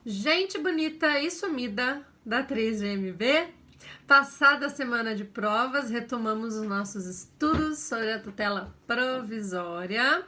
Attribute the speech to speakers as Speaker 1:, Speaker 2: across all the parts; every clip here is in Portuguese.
Speaker 1: Gente bonita e sumida da 3GMB, passada a semana de provas, retomamos os nossos estudos sobre a tutela provisória.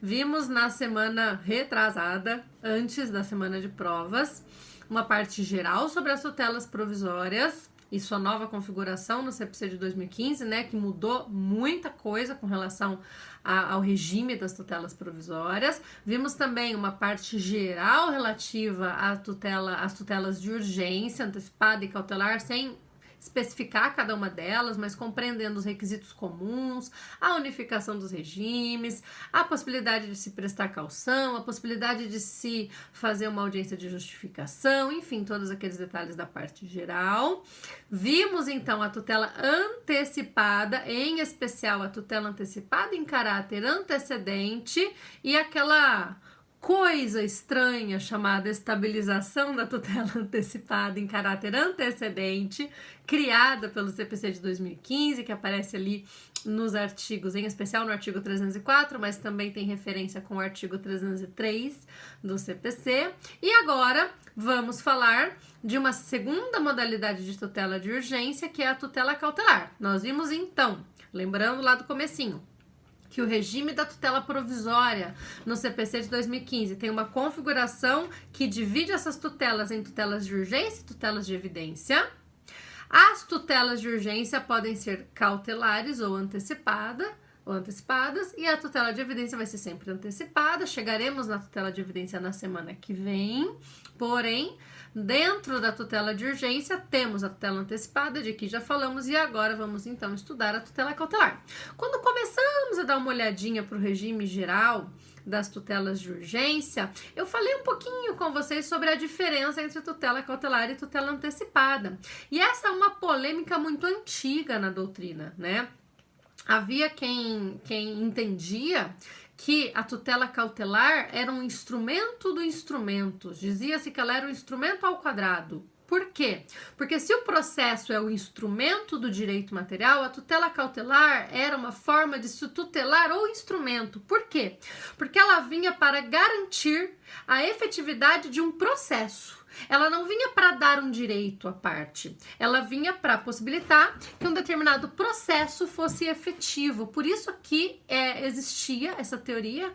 Speaker 1: Vimos na semana retrasada, antes da semana de provas, uma parte geral sobre as tutelas provisórias e sua nova configuração no CPC de 2015, né, que mudou muita coisa com relação ao regime das tutelas provisórias. Vimos também uma parte geral relativa às tutelas de urgência, antecipada e cautelar, sem especificar cada uma delas, mas compreendendo os requisitos comuns, a unificação dos regimes, a possibilidade de se prestar caução, a possibilidade de se fazer uma audiência de justificação, enfim, todos aqueles detalhes da parte geral. Vimos então a tutela antecipada, em especial a tutela antecipada em caráter antecedente e aquela coisa estranha chamada estabilização da tutela antecipada em caráter antecedente, criada pelo CPC de 2015, que aparece ali nos artigos, em especial no artigo 304, mas também tem referência com o artigo 303 do CPC. E agora vamos falar de uma segunda modalidade de tutela de urgência, que é a tutela cautelar. Nós vimos então, lembrando lá do comecinho, que o regime da tutela provisória no CPC de 2015 tem uma configuração que divide essas tutelas em tutelas de urgência e tutelas de evidência. As tutelas de urgência podem ser cautelares ou antecipadas, e a tutela de evidência vai ser sempre antecipada. Chegaremos na tutela de evidência na semana que vem, porém, dentro da tutela de urgência, temos a tutela antecipada, de que já falamos, e agora vamos então estudar a tutela cautelar. Quando começamos a dar uma olhadinha para o regime geral das tutelas de urgência, eu falei um pouquinho com vocês sobre a diferença entre tutela cautelar e tutela antecipada. E essa é uma polêmica muito antiga na doutrina, né? Havia quem entendia que a tutela cautelar era um instrumento do instrumento. Dizia-se que ela era um instrumento ao quadrado. Por quê? Porque se o processo é o instrumento do direito material, a tutela cautelar era uma forma de se tutelar o instrumento. Por quê? Porque ela vinha para garantir a efetividade de um processo. Ela não vinha para dar um direito à parte, ela vinha para possibilitar que um determinado processo fosse efetivo. Por isso que existia essa teoria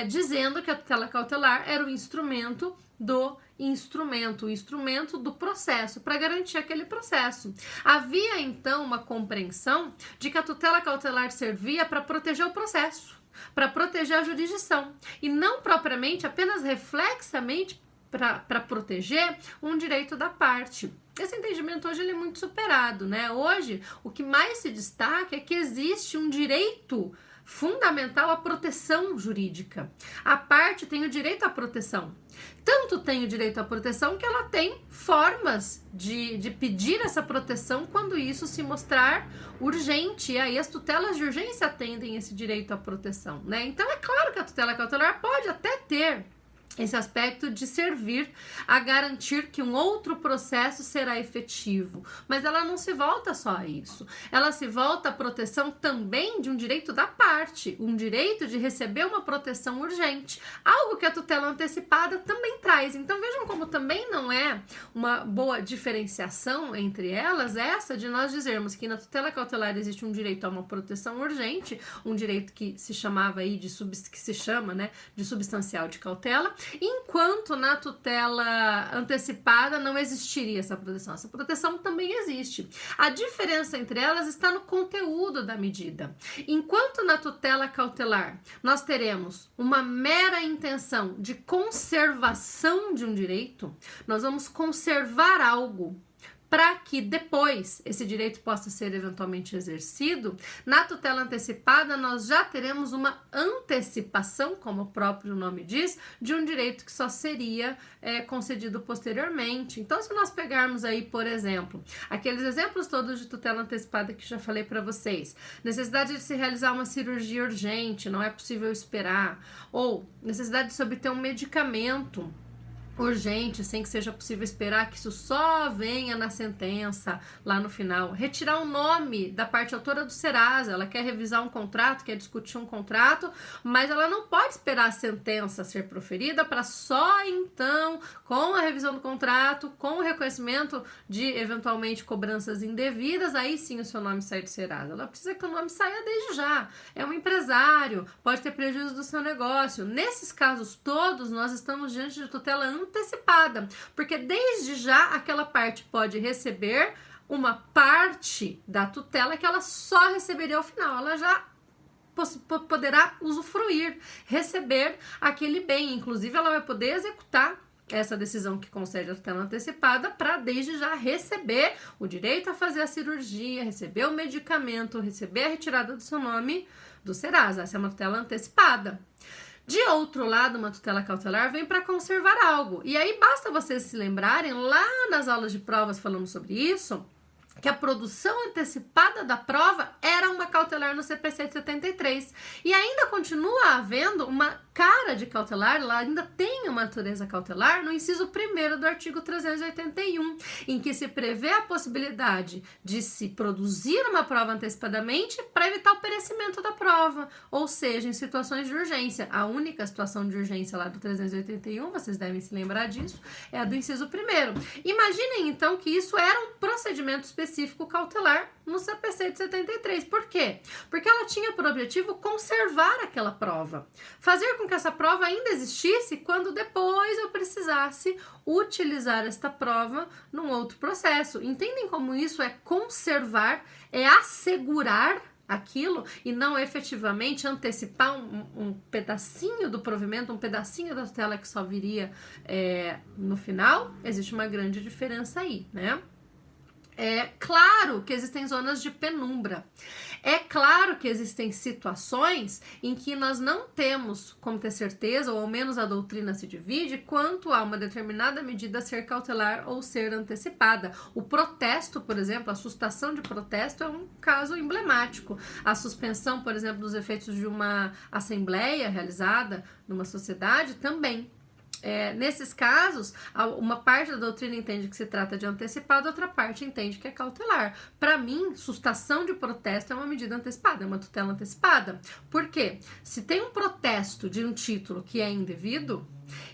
Speaker 1: dizendo que a tutela cautelar era o instrumento do instrumento, o instrumento do processo, para garantir aquele processo. Havia então uma compreensão de que a tutela cautelar servia para proteger o processo, para proteger a jurisdição, e não propriamente, apenas reflexamente, para proteger um direito da parte. Esse entendimento hoje ele é muito superado, né? Hoje, o que mais se destaca é que existe um direito fundamental à proteção jurídica. A parte tem o direito à proteção. Tanto tem o direito à proteção que ela tem formas de pedir essa proteção quando isso se mostrar urgente. E aí as tutelas de urgência atendem esse direito à proteção, né? Então é claro que a tutela cautelar pode até ter esse aspecto de servir a garantir que um outro processo será efetivo, mas ela não se volta só a isso, ela se volta à proteção também de um direito da parte, um direito de receber uma proteção urgente, algo que a tutela antecipada também traz. Então vejam como também não é uma boa diferenciação entre elas, essa de nós dizermos que na tutela cautelar existe um direito a uma proteção urgente, um direito que se chamava aí que se chama, né, de substancial de cautela, enquanto na tutela antecipada não existiria essa proteção. Essa proteção também existe. A diferença entre elas está no conteúdo da medida. Enquanto na tutela cautelar nós teremos uma mera intenção de conservação de um direito, nós vamos conservar algo para que depois esse direito possa ser eventualmente exercido. Na tutela antecipada, nós já teremos uma antecipação, como o próprio nome diz, de um direito que só seria concedido posteriormente. Então, se nós pegarmos aí, por exemplo, aqueles exemplos todos de tutela antecipada que já falei para vocês, necessidade de se realizar uma cirurgia urgente, não é possível esperar, ou necessidade de se obter um medicamento urgente, sem que seja possível esperar que isso só venha na sentença lá no final. Retirar o nome da parte autora do Serasa, ela quer revisar um contrato, quer discutir um contrato, mas ela não pode esperar a sentença ser proferida para só então, com a revisão do contrato, com o reconhecimento de eventualmente cobranças indevidas, aí sim o seu nome sair do Serasa. Ela precisa que o nome saia desde já. É um empresário, pode ter prejuízo do seu negócio. Nesses casos todos, nós estamos diante de tutela antecipada, porque desde já aquela parte pode receber uma parte da tutela que ela só receberia ao final, ela já poderá usufruir, receber aquele bem, inclusive ela vai poder executar essa decisão que concede a tutela antecipada para desde já receber o direito a fazer a cirurgia, receber o medicamento, receber a retirada do seu nome do Serasa. Essa é uma tutela antecipada. De outro lado, uma tutela cautelar vem para conservar algo. E aí basta vocês se lembrarem, lá nas aulas de provas falamos sobre isso, que a produção antecipada da prova era uma cautelar no CPC de 73. E ainda continua havendo uma cara de cautelar, ela ainda tem uma natureza cautelar no inciso 1º do artigo 381, em que se prevê a possibilidade de se produzir uma prova antecipadamente para evitar o perecimento da prova, ou seja, em situações de urgência. A única situação de urgência lá do 381, vocês devem se lembrar disso, é a do inciso 1º. Imaginem então que isso era um procedimento específico cautelar no CPC de 73. Por quê? Porque ela tinha por objetivo conservar aquela prova, fazer com que essa prova ainda existisse quando depois eu precisasse utilizar esta prova num outro processo. Entendem como isso é conservar, é assegurar aquilo e não efetivamente antecipar um pedacinho do provimento, um pedacinho da tutela que só viria no final? Existe uma grande diferença aí, né? É claro que existem zonas de penumbra. É claro que existem situações em que nós não temos como ter certeza, ou ao menos a doutrina se divide, quanto a uma determinada medida ser cautelar ou ser antecipada. O protesto, por exemplo, a sustação de protesto é um caso emblemático. A suspensão, por exemplo, dos efeitos de uma assembleia realizada numa sociedade também. Nesses casos, uma parte da doutrina entende que se trata de antecipado, outra parte entende que é cautelar. Para mim, sustação de protesto é uma medida antecipada, é uma tutela antecipada. Por quê? Se tem um protesto de um título que é indevido,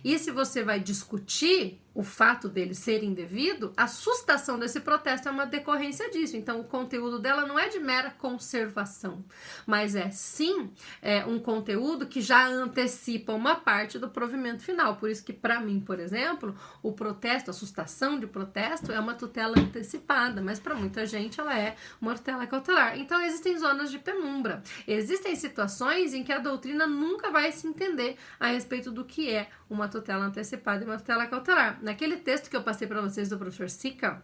Speaker 1: e se você vai discutir o fato dele ser indevido, a sustação desse protesto é uma decorrência disso. Então, o conteúdo dela não é de mera conservação, mas é sim um conteúdo que já antecipa uma parte do provimento final. Por isso que, para mim, por exemplo, o protesto, a sustação de protesto é uma tutela antecipada, mas para muita gente ela é uma tutela cautelar. Então, existem zonas de penumbra. Existem situações em que a doutrina nunca vai se entender a respeito do que é uma tutela antecipada e uma tutela cautelar. Naquele texto que eu passei para vocês do professor Sica,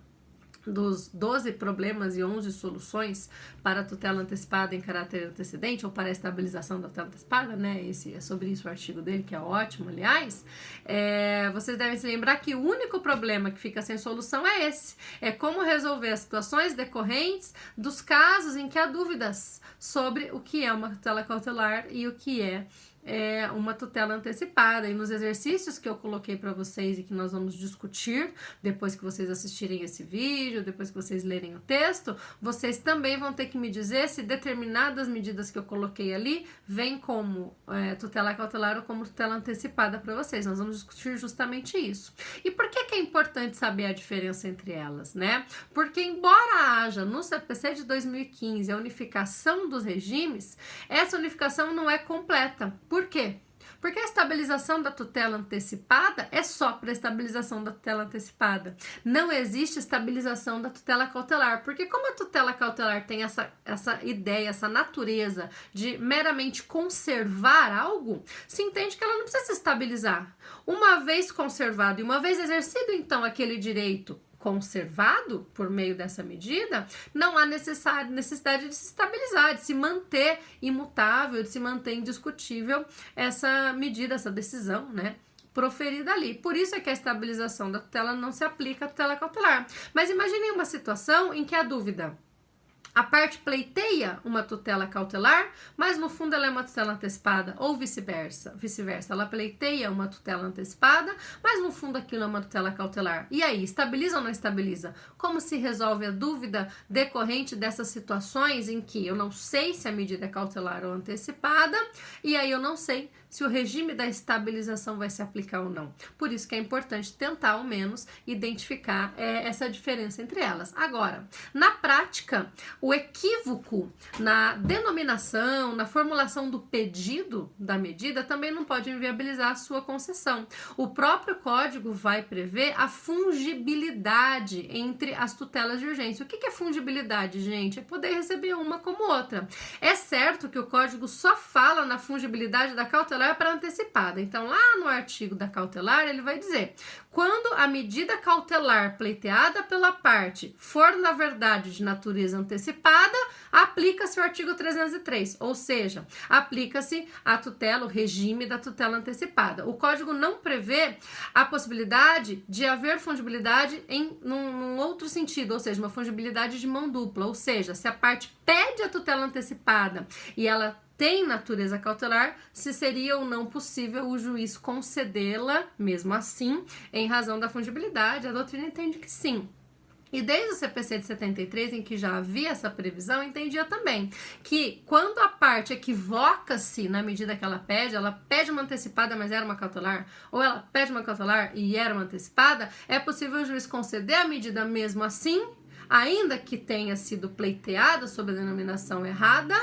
Speaker 1: dos 12 problemas e 11 soluções para a tutela antecipada em caráter antecedente, ou para a estabilização da tutela antecipada, né? É sobre isso o artigo dele, que é ótimo, aliás. Vocês devem se lembrar que o único problema que fica sem solução é esse. É como resolver as situações decorrentes dos casos em que há dúvidas sobre o que é uma tutela cautelar e o que é uma tutela antecipada. E nos exercícios que eu coloquei para vocês e que nós vamos discutir depois que vocês assistirem esse vídeo, depois que vocês lerem o texto, vocês também vão ter que me dizer se determinadas medidas que eu coloquei ali vêm como tutela cautelar ou como tutela antecipada para vocês. Nós vamos discutir justamente isso. E por que é importante saber a diferença entre elas, né? Porque embora haja no CPC de 2015 a unificação dos regimes, essa unificação não é completa. Por quê? Porque a estabilização da tutela antecipada é só para a estabilização da tutela antecipada. Não existe estabilização da tutela cautelar, porque como a tutela cautelar tem essa ideia, essa natureza de meramente conservar algo, se entende que ela não precisa se estabilizar. Uma vez conservado e uma vez exercido, então, aquele direito conservado por meio dessa medida, não há necessidade de se estabilizar, de se manter imutável, de se manter indiscutível essa medida, essa decisão, né, proferida ali. Por isso é que a estabilização da tutela não se aplica à tutela cautelar. Mas imaginem uma situação em que há dúvida. A parte pleiteia uma tutela cautelar, mas no fundo ela é uma tutela antecipada, ou vice-versa. Ela pleiteia uma tutela antecipada, mas no fundo aquilo é uma tutela cautelar. E aí, estabiliza ou não estabiliza? Como se resolve a dúvida decorrente dessas situações em que eu não sei se a medida é cautelar ou antecipada, e aí eu não sei se o regime da estabilização vai se aplicar ou não. Por isso que é importante tentar, ao menos, identificar essa diferença entre elas. Agora, na prática, o equívoco na denominação, na formulação do pedido da medida também não pode inviabilizar a sua concessão. O próprio código vai prever a fungibilidade entre as tutelas de urgência. O que é fungibilidade, gente? É poder receber uma como outra. É certo que o código só fala na fungibilidade da cautelar para antecipada. Então, lá no artigo da cautelar, ele vai dizer: quando a medida cautelar pleiteada pela parte for, na verdade, de natureza antecipada, aplica-se o artigo 303, ou seja, aplica-se a tutela, o regime da tutela antecipada. O código não prevê a possibilidade de haver fungibilidade num outro sentido, ou seja, uma fungibilidade de mão dupla, ou seja, se a parte pede a tutela antecipada e ela tem natureza cautelar, se seria ou não possível o juiz concedê-la, mesmo assim, em razão da fungibilidade. A doutrina entende que sim. E desde o CPC de 73, em que já havia essa previsão, entendia também que quando a parte equivoca-se na medida que ela pede uma antecipada, mas era uma cautelar, ou ela pede uma cautelar e era uma antecipada, é possível o juiz conceder a medida mesmo assim, ainda que tenha sido pleiteada sob a denominação errada,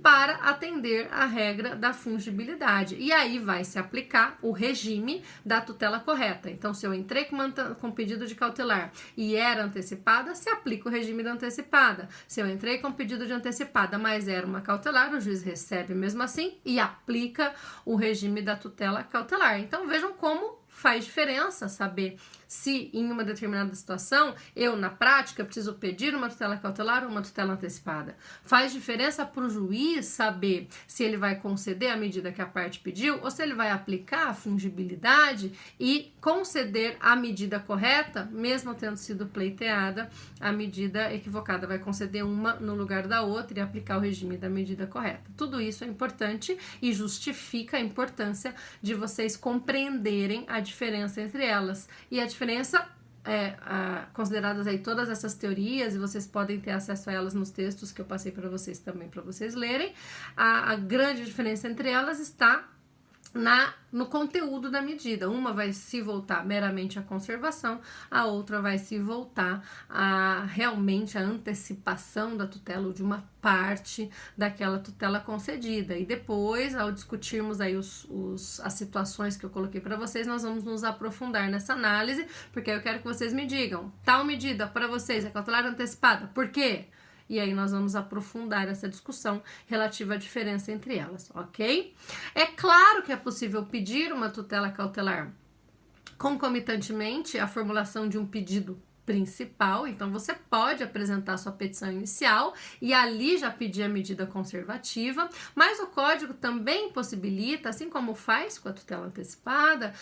Speaker 1: para atender a regra da fungibilidade. E aí vai se aplicar o regime da tutela correta. Então, se eu entrei com pedido de cautelar e era antecipada, se aplica o regime da antecipada. Se eu entrei com pedido de antecipada, mas era uma cautelar, o juiz recebe mesmo assim e aplica o regime da tutela cautelar. Então, vejam como faz diferença saber se em uma determinada situação eu, na prática, preciso pedir uma tutela cautelar ou uma tutela antecipada. Faz diferença para o juiz saber se ele vai conceder a medida que a parte pediu ou se ele vai aplicar a fungibilidade e conceder a medida correta, mesmo tendo sido pleiteada, a medida equivocada vai conceder uma no lugar da outra e aplicar o regime da medida correta. Tudo isso é importante e justifica a importância de vocês compreenderem a diferença entre elas. E a diferença consideradas aí todas essas teorias, e vocês podem ter acesso a elas nos textos que eu passei para vocês também, para vocês lerem, a grande diferença entre elas está no conteúdo da medida. Uma vai se voltar meramente à conservação, a outra vai se voltar a realmente a antecipação da tutela ou de uma parte daquela tutela concedida. E depois, ao discutirmos aí as situações que eu coloquei para vocês, nós vamos nos aprofundar nessa análise, porque eu quero que vocês me digam, tal medida para vocês é cautelar antecipada, por quê? E aí nós vamos aprofundar essa discussão relativa à diferença entre elas, ok? É claro que é possível pedir uma tutela cautelar concomitantemente à formulação de um pedido principal, então você pode apresentar sua petição inicial e ali já pedir a medida conservativa, mas o código também possibilita, assim como faz com a tutela antecipada,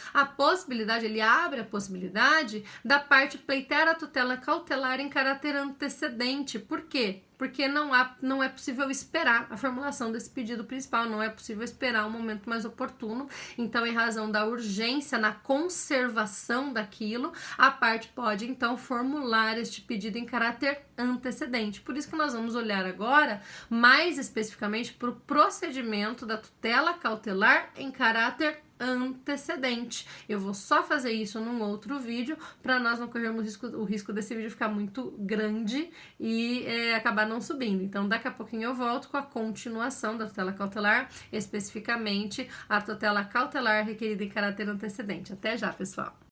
Speaker 1: ele abre a possibilidade da parte pleitear a tutela cautelar em caráter antecedente. Por quê? Porque não é possível esperar a formulação desse pedido principal, não é possível esperar um momento mais oportuno. Então, em razão da urgência na conservação daquilo, a parte pode, então, formular este pedido em caráter antecedente. Por isso que nós vamos olhar agora, mais especificamente, para o procedimento da tutela cautelar em caráter antecedente. Eu vou só fazer isso num outro vídeo para nós não corrermos o risco desse vídeo ficar muito grande e acabar não subindo. Então, daqui a pouquinho eu volto com a continuação da tutela cautelar, especificamente a tutela cautelar requerida em caráter antecedente. Até já, pessoal!